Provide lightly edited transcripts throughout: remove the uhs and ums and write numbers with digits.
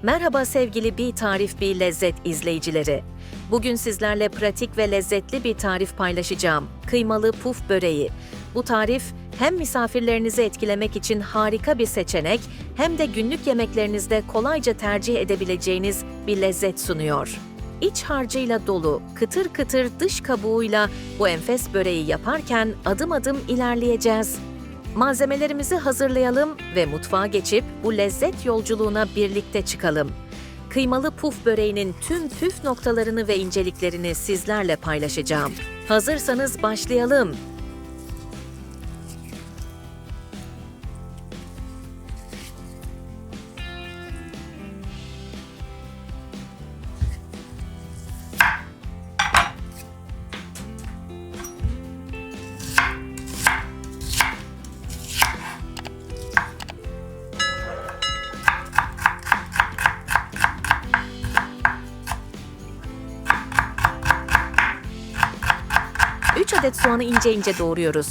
Merhaba sevgili Bir Tarif Bir Lezzet izleyicileri. Bugün sizlerle pratik ve lezzetli bir tarif paylaşacağım. Kıymalı puf böreği. Bu tarif hem misafirlerinizi etkilemek için harika bir seçenek, hem de günlük yemeklerinizde kolayca tercih edebileceğiniz bir lezzet sunuyor. İç harcıyla dolu, kıtır kıtır dış kabuğuyla bu enfes böreği yaparken adım adım ilerleyeceğiz. Malzemelerimizi hazırlayalım ve mutfağa geçip bu lezzet yolculuğuna birlikte çıkalım. Kıymalı puf böreğinin tüm püf noktalarını ve inceliklerini sizlerle paylaşacağım. Hazırsanız başlayalım. Üç adet soğanı ince ince doğruyoruz.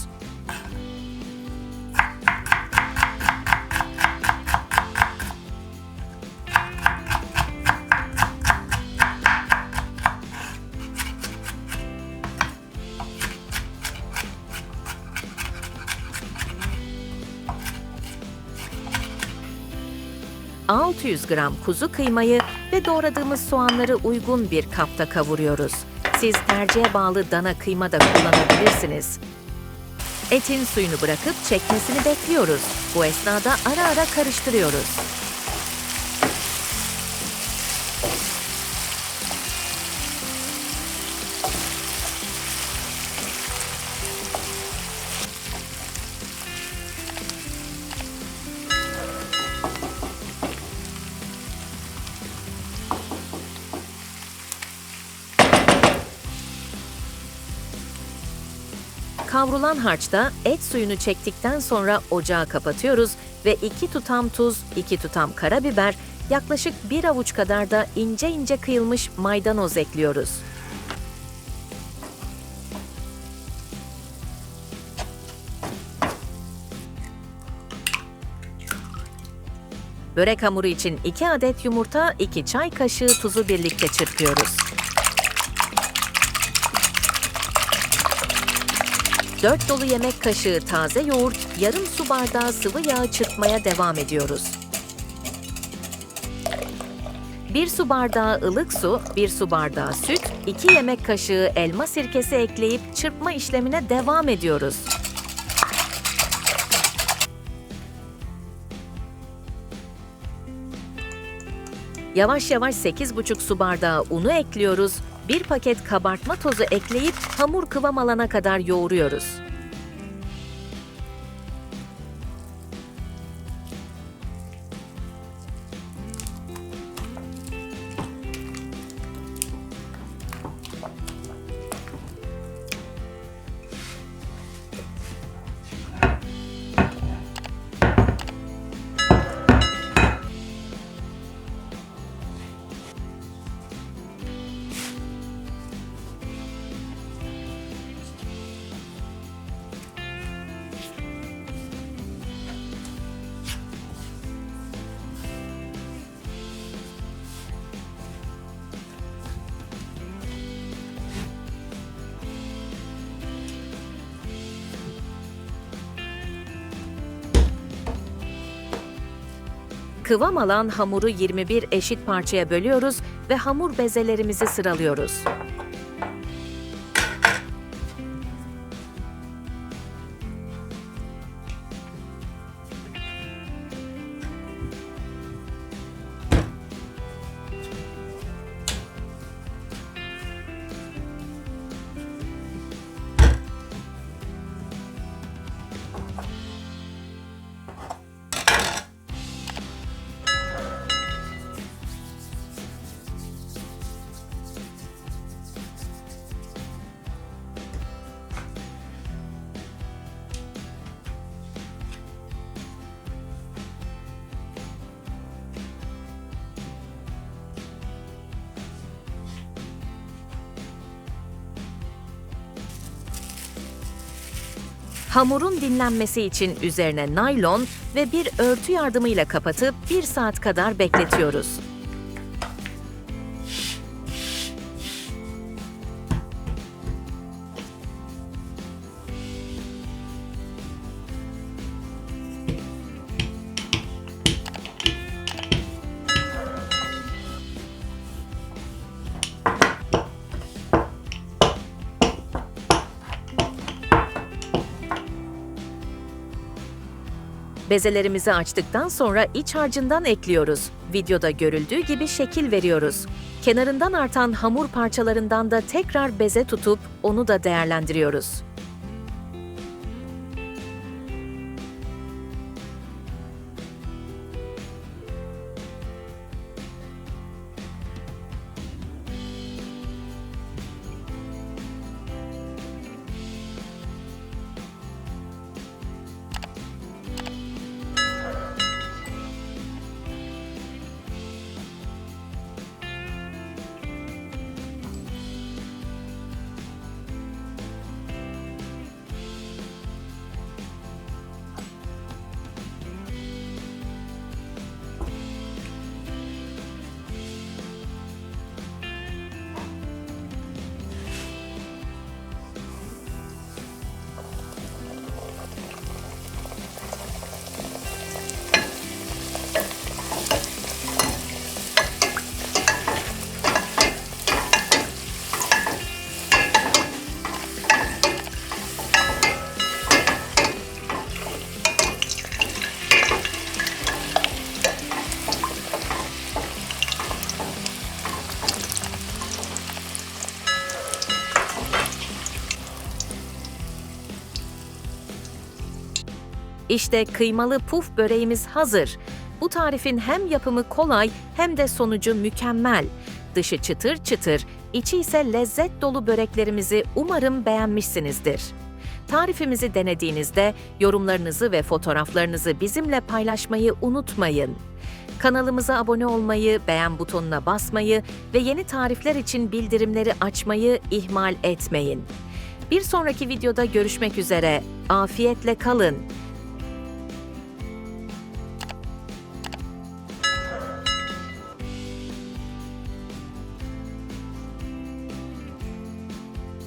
...600 gram kuzu kıymayı ve doğradığımız soğanları uygun bir kapta kavuruyoruz. Siz tercihe bağlı dana kıyma da kullanabilirsiniz. Etin suyunu bırakıp çekmesini bekliyoruz. Bu esnada ara ara karıştırıyoruz. Kavrulan harçta et suyunu çektikten sonra ocağı kapatıyoruz ve 2 tutam tuz, 2 tutam karabiber, yaklaşık 1 avuç kadar da ince ince kıyılmış maydanoz ekliyoruz. Börek hamuru için 2 adet yumurta, 2 çay kaşığı tuzu birlikte çırpıyoruz. 4 dolu yemek kaşığı taze yoğurt, yarım su bardağı sıvı yağı çırpmaya devam ediyoruz. 1 su bardağı ılık su, 1 su bardağı süt, 2 yemek kaşığı elma sirkesi ekleyip çırpma işlemine devam ediyoruz. Yavaş yavaş 8,5 su bardağı unu ekliyoruz. 1 paket kabartma tozu ekleyip hamur kıvam alana kadar yoğuruyoruz. Kıvam alan hamuru 21 eşit parçaya bölüyoruz ve hamur bezelerimizi sıralıyoruz. Hamurun dinlenmesi için üzerine naylon ve bir örtü yardımıyla kapatıp 1 saat kadar bekletiyoruz. Bezelerimizi açtıktan sonra iç harcından ekliyoruz. Videoda görüldüğü gibi şekil veriyoruz. Kenarından artan hamur parçalarından da tekrar beze tutup onu da değerlendiriyoruz. İşte kıymalı puf böreğimiz hazır. Bu tarifin hem yapımı kolay hem de sonucu mükemmel. Dışı çıtır çıtır, içi ise lezzet dolu böreklerimizi umarım beğenmişsinizdir. Tarifimizi denediğinizde yorumlarınızı ve fotoğraflarınızı bizimle paylaşmayı unutmayın. Kanalımıza abone olmayı, beğen butonuna basmayı ve yeni tarifler için bildirimleri açmayı ihmal etmeyin. Bir sonraki videoda görüşmek üzere. Afiyetle kalın.